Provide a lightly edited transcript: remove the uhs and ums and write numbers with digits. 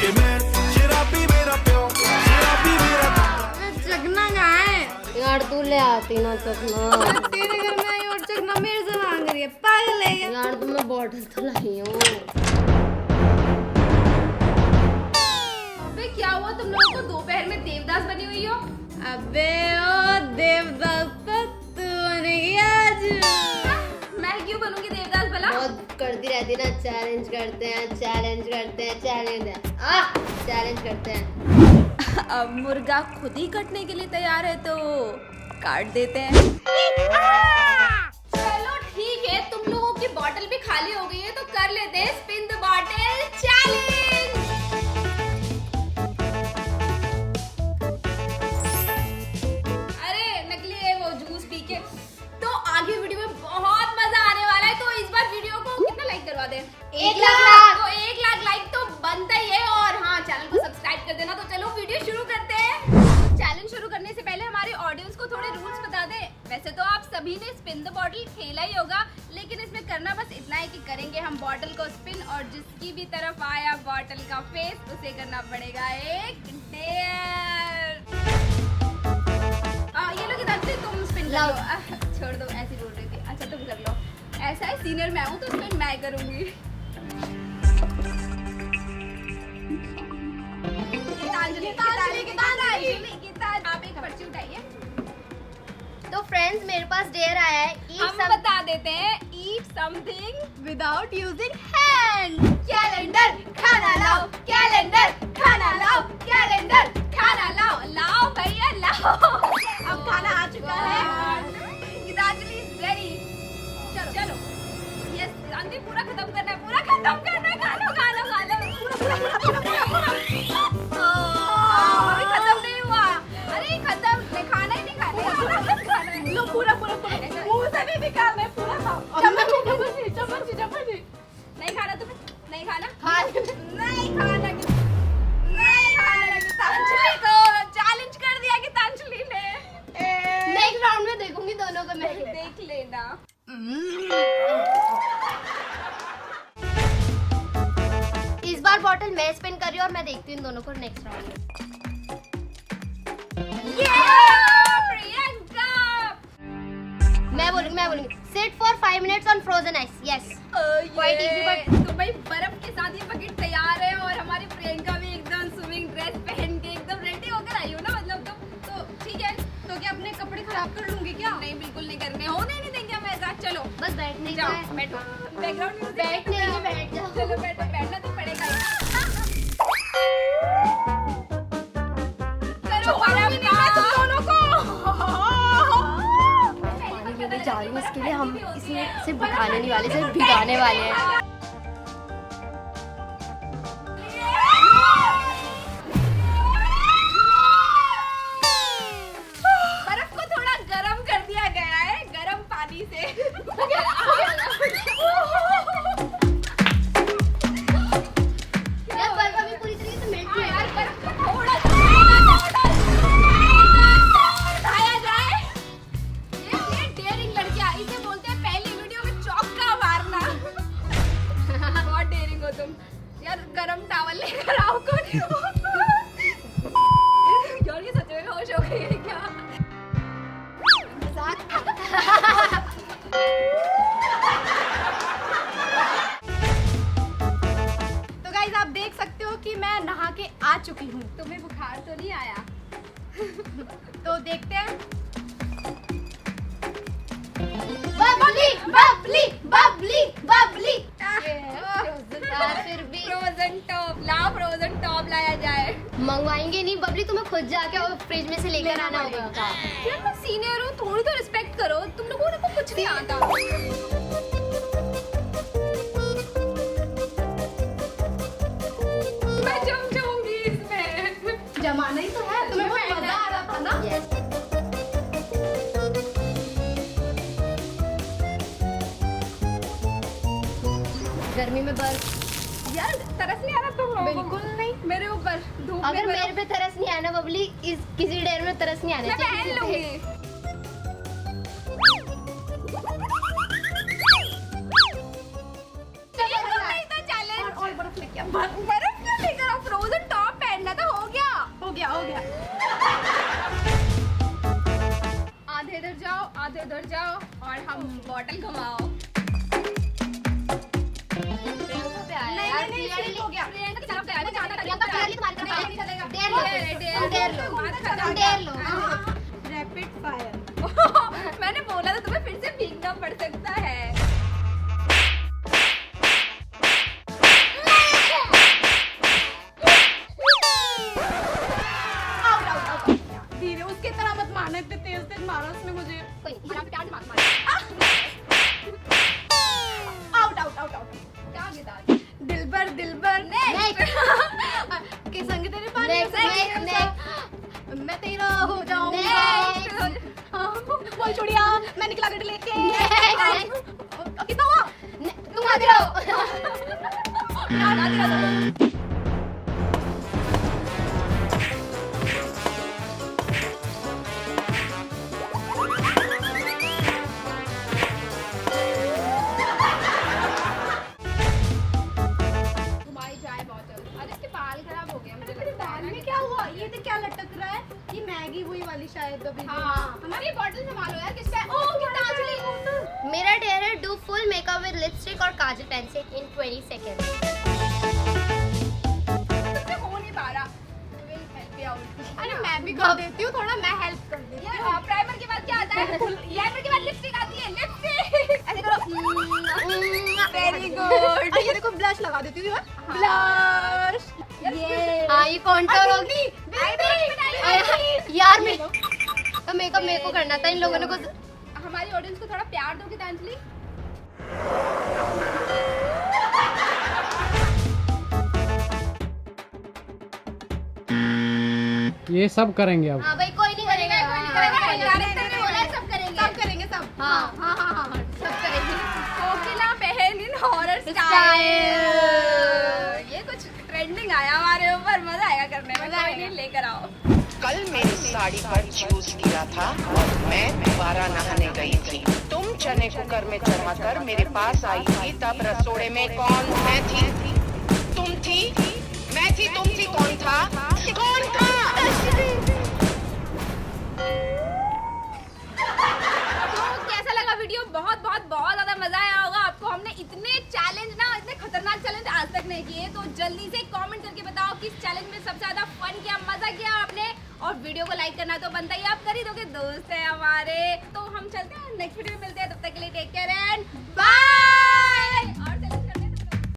के मैं शराबी मेरा प्यो शराबी मेरा चखना कहाँ है यार तू ले आती ना चखना। तेरे घर में आई और चखना मेरे से मांग रही है, पागल है क्या? यार तो मैं बॉटल तो लाई हूँ। अबे क्या हुआ तुम लोगों को दोपहर में देवदास बनी हुई हो? अबे ओ देवदास तो तू बनेगी आज। मैं क्यों बनूंगी देवदास भला? बहुत करती रहती ना, चैलेंज करते हैं चैलेंज करते हैं। अब मुर्गा खुद ही कटने के लिए तैयार है तो काट देते हैं। चलो ठीक है, तुम लोगों की बॉटल भी खाली हो गई है तो कर लेते हैं स्पिन द बॉटल चैलेंज। अरे नकली है वो जूस पी के। तो आगे वीडियो में बहुत मजा आने वाला है, तो इस बार वीडियो को कितना लाइक करवा दें? 1 लाख। तो 1 लाख लाइक तो बनता ही है, और हाँ चैनल को सब्सक्राइब कर देना। तो चलो वीडियो शुरू करते हैं। चैलेंज शुरू करने से पहले हमारे ऑडियंस को थोड़े रूल्स बता दें। वैसे तो आप सभी ने स्पिन द बॉटल खेला ही होगा, लेकिन इसमें करना बस इतना है कि करेंगे हम बॉटल को स्पिन, और जिसकी भी तरफ आया बॉटल का फेस उसे करना पड़ेगा एक डेयर। ये लो किताब, तुम स्पिन कर लो। छोड़ दो, ऐसी बोल रही थी। अच्छा तुम कर लो। ऐसा है सीनियर मैं हूँ तो स्पिन मैं करूंगी। आप एक पर्ची उठाइए। तो फ्रेंड्स मेरे पास डेयर आया है। हम बता देते हैं, eat something without using hand. Calendar खाना लाओ, कैलेंडर खाना लाओ, कैलेंडर खाना लाओ। लाओ भैया लाओ। अब खाना आ चुका है। गीतांजलि रेडी। चलो चलो, यस गांधी पूरा खत्म करना है, पूरा खत्म करना है। खा लो खा लो खा लो, अभी खत्म नहीं हुआ। अरे खत्म नहीं, खाना ही नहीं, खाना है। लो पूरा पूरा पूरा मुंह से भी निकालना है, पूरा खाओ। चम्मच नहीं खाना तुम्हें, नहीं खाना, नहीं खाना, नहीं खाना। गीतांजलि को चैलेंज कर दिया गीतांजलि ने। नेक्स्ट राउंड में देखूंगी दोनों को मैं। देख लेना। इस बार बॉटल मैं स्पिन कर रही हूँ और मैं देखती हूँ इन दोनों को नेक्स्ट राउंड में। प्रियंका मैं बोलूंगी sit for 5 minutes on frozen ice. Yes Quite easy, but तो भाई बर्फ के साथ ये बकेट तैयार है, और हमारी प्रियंका भी एकदम स्विमिंग ड्रेस पहन के एकदम रेडी होकर आई हो ना, मतलब तो ठीक है। तो क्या अपने कपड़े खराब कर लूंगी क्या? नहीं बिल्कुल नहीं करने, होने नहीं देंगे हम ऐसा। चलो बस बैठने का जाओ, है। बैठो। बैकग्राउंड म्यूजिक बैठने के लिए बैठ जाओ। चलो बैठो, बैठना तो पड़ेगा ही। करो बर्फ का तुम दोनों को। पानी में जा रही हूँ, इसके लिए हम इसमें सिर्फ बिठाने नहीं वाले, सिर्फ भिगाने वाले हैं। बर्फ को थोड़ा गरम कर दिया गया है, गरम पानी से। यार बर्फ अभी पूरी तरीके से मेल्ट नहीं यार है। बर्फ को थोड़ा उठाया जाए। ये डेयरिंग लड़कियां, इसे बोलते हैं पहली वीडियो में चौका मारना। बहुत डेयरिंग हो तुम। यार गरम टॉवल लेकर आओ कोई। यार ये सच में होश हो गई है क्या? तो गाइस आप देख सकते हो कि मैं नहा के आ चुकी हूँ। तुम्हें बुखार तो नहीं आया? तो देखते हैं। बबली बबली बबली बबली। फिर भी फ्रोजन टॉप लाओ, फ्रोजन टॉप लाया जाए। मंगवाएंगे नहीं बबली, तुम्हें खुद जाके और फ्रिज में से लेकर आना होगा। यार मैं सीनियर हूँ, थोड़ी तो रिस्पेक्ट करो। तुम लोगों को कुछ नहीं आता। मैं जम जाऊंगी इसमें। जमाना ही तो है, तुम्हें बहुत मजा आ रहा था ना? Yes. गर्मी में बर्फ। यार तरस नहीं आ रहा तुम लोगों को? बिल्कुल नहीं। मेरे ऊपर धूप में अगर बर्फ- मेरे पे तरस नहीं आना बबली, इस किसी डेयर में तरस नहीं आना मैं चाहिए पहन किसी लूंगी। पे। चलो नहीं तो चैलेंज। और बर्फ लेके आ। बर्फ क्यों लेकर आओ? फ्रोजन बॉटल घुमाओ। नहीं, नहीं, हो गया। प्रियंका की तरफ गया, मैं चाहता था प्रियंका पहले तुम्हारी तरफ नहीं चलेगा। डेढ़ लो, डेढ़ लो। Rapid fire. मैंने बोला था तुम्हें फिर से भीगना पड़ सकता है। धीरे उसके तरह मत मारना, इतने तेज तेज मारा उसने मुझे। कोई नहीं, यहाँ पे प्यार से मार। Out out out out. क्या हो गया? दिलबर दिलबर के संग तेरे पास मैं तेरा हो जाऊंगा। बोल चुड़िया मैं निकला गड्ढे लेके। कितना हुआ? तुम आगे रहो। तुम्हारी चाय बॉटल। अरे इसके बाल खराब हो गए मुझे लगता है। में क्या हुआ? ये तो क्या लटक रहा है? ये मैगी हुई वाली शायद अभी। हाँ हमारी बॉटल संभालो यार, किसका है? ओह कितना अंजलि। मेरा डेयर है do full makeup with lipstick और काजल पेंसिल इन 20 सेकंड्स। तुमसे हो नहीं पा रहा। Will help you out। अरे मैं भी कर देती हूँ, थोड़ा मैं हेल्प कर देती हूँ। यार प्राइमर के बाद क्या आता है? प्राइमर के बाद लिपस्टिक आती है। लिपस्टिक ऐसे करो। Very good. ये देखो ब्लश लगा देती हूँ। ब्लश ये हाँ ये कॉन्टोर होगी यार। मेकअप मेरे को करना था, इन लोगों ने कुछ। हमारी ऑडियंस को थोड़ा प्यार दोगे अंजलि? ये सब करेंगे अब। हाँ भाई कोई नहीं करेगा, कोई नहीं करेगा। डायरेक्टर ने बोला है सब करेंगे, सब करेंगे सब। हाँ हाँ हाँ हाँ सब करेंगे। कोकिला बहन इन हॉरर स्टाइल। ये कुछ ट्रेंडिंग आया हमारे ऊपर, मजा आएगा करने में। कोई नहीं, लेकर आओ। कल मेरी साड़ी पर चूज किया था और मैं दोबारा नहाने गई थी। तुम चने कुकर में चढ़ाकर मेरे पास आई थी, तब रसोड़े में कौन मैं थी? तुम थी, मैं थी, तुम थी, कौन था? कौन था? तो कैसा लगा वीडियो? बहुत बहुत बहुत ज्यादा मजा आया होगा आपको। हमने इतने चैलेंज ना, इतने खतरनाक चैलेंज आज तक नहीं किए। तो जल्दी से कमेंट करके बताओ किस चैलेंज में सबसे ज्यादा फन किया, मजा किया आपने। और वीडियो को लाइक करना तो बनता ही, आप कर ही दोगे, दोस्त है हमारे। तो हम चलते हैं, नेक्स्ट वीडियो में मिलते हैं। तब तक के लिए टेक केयर एंड बाय।